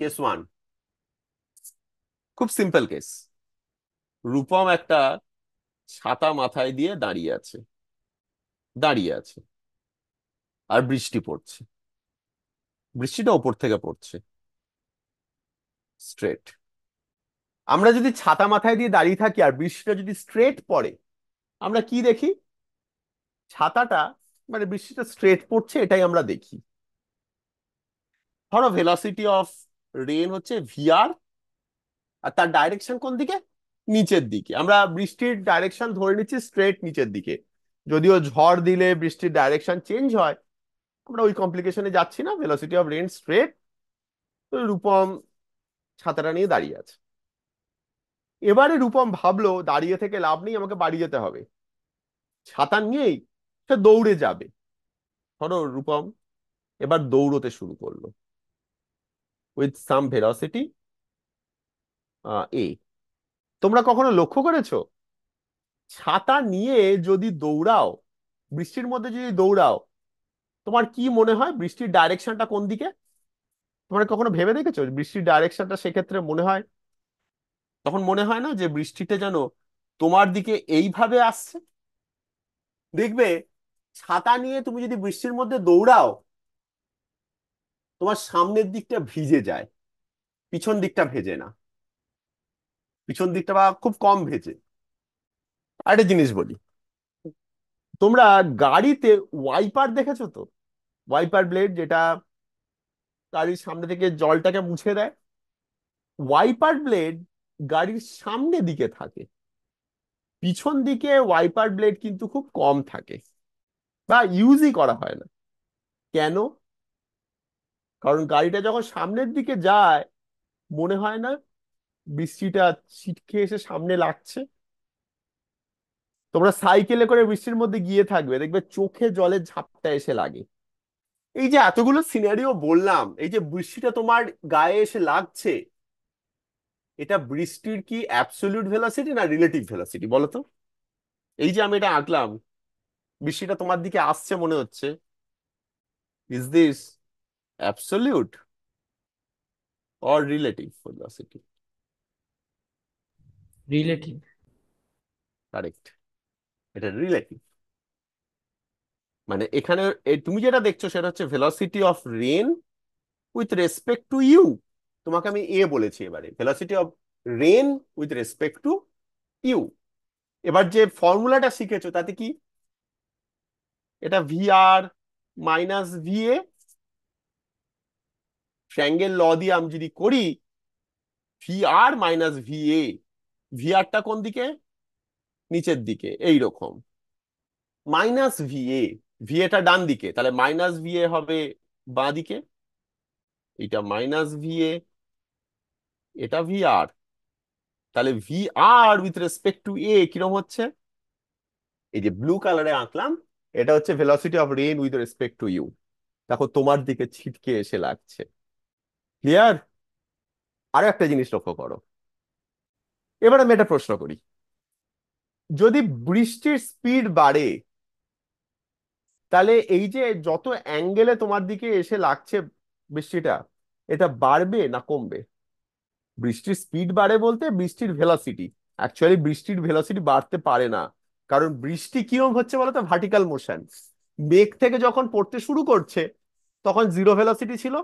Case one, খুব simple case. Rupam একটা ছাতা মাথায় দিয়ে দাঁড়িয়ে আছে আর বৃষ্টি পড়ছে। বৃষ্টিটা ওপর থেকে পড়ছে স্ট্রেট। আমরা যদি ছাতা মাথায় দিয়ে দাঁড়িয়ে থাকি আর বৃষ্টিটা যদি স্ট্রেট পড়ে, আমরা কি দেখি? ছাতাটা মানে বৃষ্টিটা স্ট্রেট পড়ছে, এটাই আমরা দেখি। ধরো ভেলোসিটি অফ রেন হচ্ছে ভিআর, আর তার ডাইরেকশন কোন দিকে? নিচের দিকে। আমরা বৃষ্টির ডাইরেকশন ধরে নিচ্ছি স্ট্রেট নিচের দিকে। যদিও ঝড় দিলে বৃষ্টির ডাইরেকশন চেঞ্জ হয়, আমরা ওই কমপ্লিকেশনে যাচ্ছি না। Velocity of rain straight. Rupam ছাতাটা নিয়ে দাঁড়িয়ে আছে। এবারে রূপম ভাবলো দাঁড়িয়ে থেকে লাভ নেই, আমাকে বাড়ি যেতে হবে। ছাতা নিয়েই সে দৌড়ে যাবে। ধরো রূপম এবার দৌড়তে শুরু করলো উইথ সাম ভেলোসিটি এ। তোমরা কখনো লক্ষ্য করেছো ছাতা নিয়ে যদি দৌড়াও, বৃষ্টির মধ্যে যদি দৌড়াও, তোমার কি মনে হয় বৃষ্টির ডাইরেকশনটা কোন দিকে? তোমরা কখনো ভেবে দেখেছো বৃষ্টির ডাইরেকশনটা সেক্ষেত্রে মনে হয়, তখন মনে হয় না যে বৃষ্টিটা যেন তোমার দিকে এইভাবে আসছে? দেখবে ছাতা নিয়ে তুমি যদি বৃষ্টির মধ্যে দৌড়াও, তোমার সামনের দিকটা ভিজে যায়, পিছন দিকটা ভেজে না। পিছন দিকটা বা খুব কম ভেজে। আরেকটা জিনিস বলি, তোমরা গাড়িতে ওয়াইপার দেখেছো তো? ওয়াইপার ব্লেড, যেটা গাড়ির সামনে থেকে জলটাকে মুছে দেয়। ওয়াইপার ব্লেড গাড়ির সামনে দিকে থাকে, পিছন দিকে ওয়াইপার ব্লেড কিন্তু খুব কম থাকে বা ইউজই করা হয় না। কেন? কারণ গাড়িটা যখন সামনের দিকে যায়, মনে হয় না বৃষ্টিটা ছিটকে এসে সামনে লাগছে? তোমরা সাইকেলে করে বৃষ্টির মধ্যে গিয়ে থাকবে, দেখবে চোখে জলের ঝাপটা এসে লাগে। এই যে এতগুলো সিনারিও বললাম, এই যে বৃষ্টিটা তোমার গায়ে এসে লাগছে, এটা বৃষ্টির কি অ্যাবসলিউট ভেলোসিটি না রিলেটিভ ভেলোসিটি বলো তো? এই যে আমি এটা আঁকলাম, বৃষ্টিটা তোমার দিকে আসছে মনে হচ্ছে, is this absolute or relative velocity? Relative. Correct, এটা রিলেটিভ। মানে এখানে তুমি যেটা দেখছো সেটা হচ্ছে velocity of rain with respect to you. তোমাকে আমি এ বলেছি, এবারে velocity of rain with respect to you. এবার যে ফর্মুলাটা শিখেছো তাতে কি? এটা V R minus V A. Triangle law দিয়ে আমি যদি করি, V R minus V A, V আরটা কোন দিকে? নিচের দিকে এইরকম। মাইনাস ভি এ, ভি এটা ডান দিকে, তাহলে মাইনাস ভি এ হবে বাঁ দিকে। এটা মাইনাস ভি এ, এটা ভি আর। তাহলে V R with respect to A কিরকম হচ্ছে? এই যে ব্লু কালারে আঁকলাম, এটা হচ্ছে velocity of rain with respect to you. দেখো তোমার দিকে ছিটকে এসে লাগছে। ক্লিয়ার? আরো একটা জিনিস লক্ষ্য করো। এবার আমি একটা প্রশ্ন করি, যদি বৃষ্টির স্পিড বাড়ে, তাহলে এই যে যত অ্যাঙ্গেলে তোমার দিকে এসে লাগছে বৃষ্টিটা, এটা বাড়বে না কমবে? বৃষ্টির স্পিড বাড়ে বলতে বৃষ্টির ভেলোসিটি, অ্যাকচুয়ালি বৃষ্টির ভেলোসিটি বাড়তে পারে না। কারণ বৃষ্টি কিরকম হচ্ছে বলতো? Vertical motion. মেঘ থেকে যখন পড়তে শুরু করছে তখন জিরো ভেলোসিটি ছিল,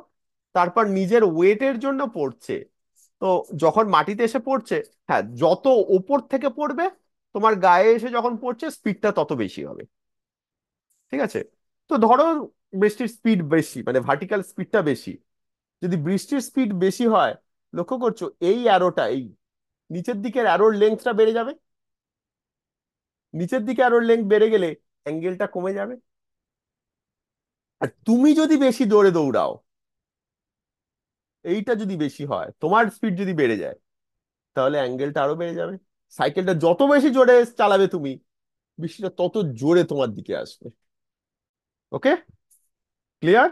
তারপর নিজের ওয়েটের জন্য পড়ছে। তো যখন মাটিতে এসে পড়ছে, হ্যাঁ, যত ওপর থেকে পড়বে তোমার গায়ে এসে যখন পড়ছে স্পিডটা তত বেশি হবে। ঠিক আছে? তো ধরো বৃষ্টির স্পিড বেশি, মানে ভার্টিক্যাল স্পিডটা বেশি। যদি বৃষ্টির স্পিড বেশি হয়, লক্ষ্য করছো এই অ্যারোটা, এই নিচের দিকের অ্যারোর লেন্থটা বেড়ে যাবে। নিচের দিকে অ্যারোর লেন্থ বেড়ে গেলে অ্যাঙ্গেলটা কমে যাবে। আর তুমি যদি বেশি জোরে দৌড়াও, এইটা যদি বেশি হয়, তোমার স্পিড যদি বেড়ে যায়, তাহলে অ্যাঙ্গেলটা আরো বেড়ে যাবে। সাইকেলটা যত বেশি জোরে চালাবে তুমি, বৃষ্টিটা তত জোরে তোমার দিকে আসবে। ওকে? ক্লিয়ার?